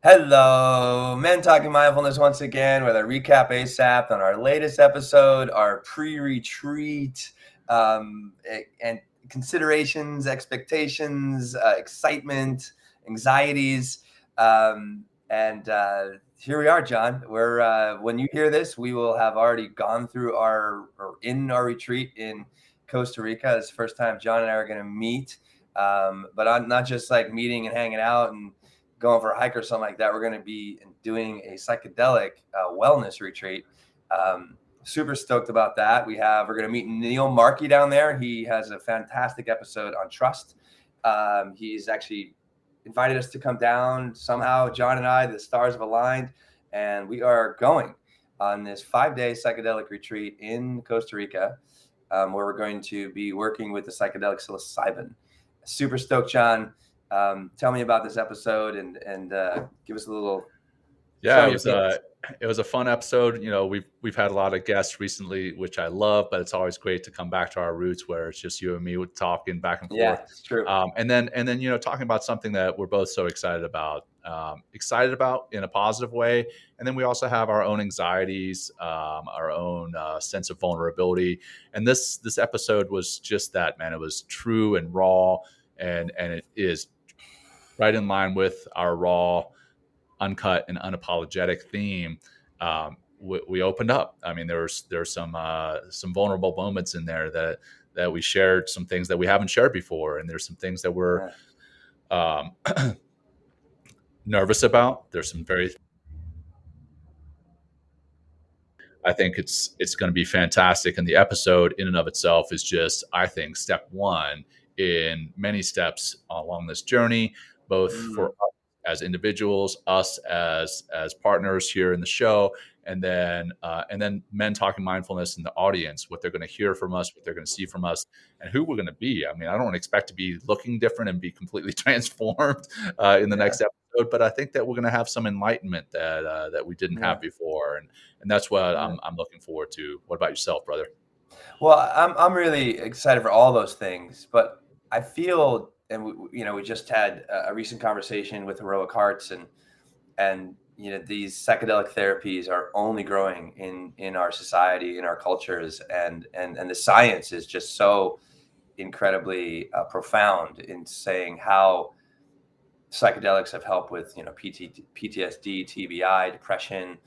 Hello, Men Talking Mindfulness once again with a recap ASAP on our latest episode, our pre-retreat and considerations, expectations, excitement, anxieties. And here we are, John. When you hear this, we will have already gone through or in our retreat in Costa Rica. It's the first time John and I are going to meet, but I'm not just like meeting and hanging out and going for a hike or something like that. We're going to be doing a psychedelic wellness retreat. Super stoked about that. We're going to meet Neil Markey down there. He has a fantastic episode on trust. He's actually invited us to come down somehow. John and I, the stars have aligned, and we are going on this 5-day psychedelic retreat in Costa Rica, where we're going to be working with the psychedelic psilocybin. Super stoked, John. Tell me about this episode and give us a little. Yeah, it was a fun episode. You know, we've had a lot of guests recently, which I love, but it's always great to come back to our roots where it's just you and me talking back and Yeah, forth. it's true. And then talking about something that we're both so excited about in a positive way. And then we also have our own anxieties, our own sense of vulnerability. And this episode was just that, man. It was true and raw, and it is right in line with our raw, uncut, and unapologetic theme. We opened up. I mean, there's some vulnerable moments in there that we shared, some things that we haven't shared before, and there's some things that we're nervous about. There's some I think it's going to be fantastic, and the episode in and of itself is just, I think, step one in many steps along this journey, both for us as individuals, us as partners here in the show, and then Men Talking Mindfulness in the audience, what they're going to hear from us, what they're going to see from us, and who we're going to be. I mean, I don't expect to be looking different and be completely transformed in the next episode, but I think that we're going to have some enlightenment that we didn't have before, and that's what I'm looking forward to. What about yourself, brother? Well, I'm really excited for all those things, but I feel, and we just had a recent conversation with Heroic Hearts, and these psychedelic therapies are only growing in our society, in our cultures, and the science is just so incredibly profound in saying how psychedelics have helped with PTSD, TBI, depression.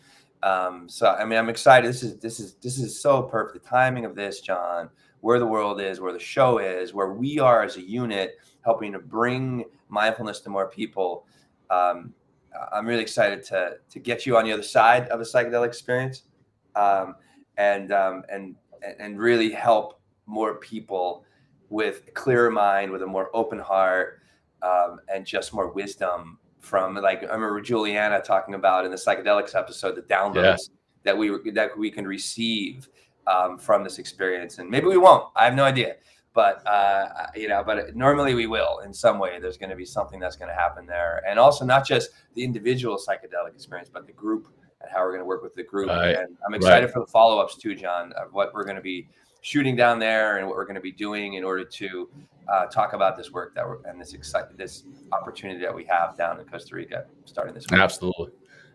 So I mean, I'm excited. This is so perfect. The timing of this, John, where the world is, where the show is, where we are as a unit, helping to bring mindfulness to more people. I'm really excited to get you on the other side of a psychedelic experience, um, and really help more people with a clearer mind, with a more open heart, and just more wisdom from, like, I remember Juliana talking about in the psychedelics episode, the downloads that we can receive from this experience. And maybe we won't, I have no idea, but but normally we will in some way. There's going to be something that's going to happen there. And also not just the individual psychedelic experience, but the group and how we're going to work with the group. And I'm excited for the follow-ups too, John, of what we're going to be shooting down there and what we're going to be doing in order to talk about this work and this opportunity that we have down in Costa Rica starting this week.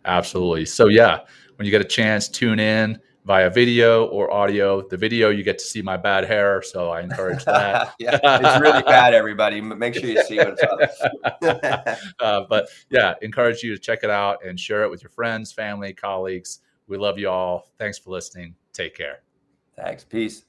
Absolutely. So yeah, when you get a chance, tune in via video or audio. The video, you get to see my bad hair, so I encourage that. Yeah, it's really bad, everybody. Make sure you see what it's up. But yeah, encourage you to check it out and share it with your friends, family, colleagues. We love you all. Thanks for listening. Take care. Thanks. Peace.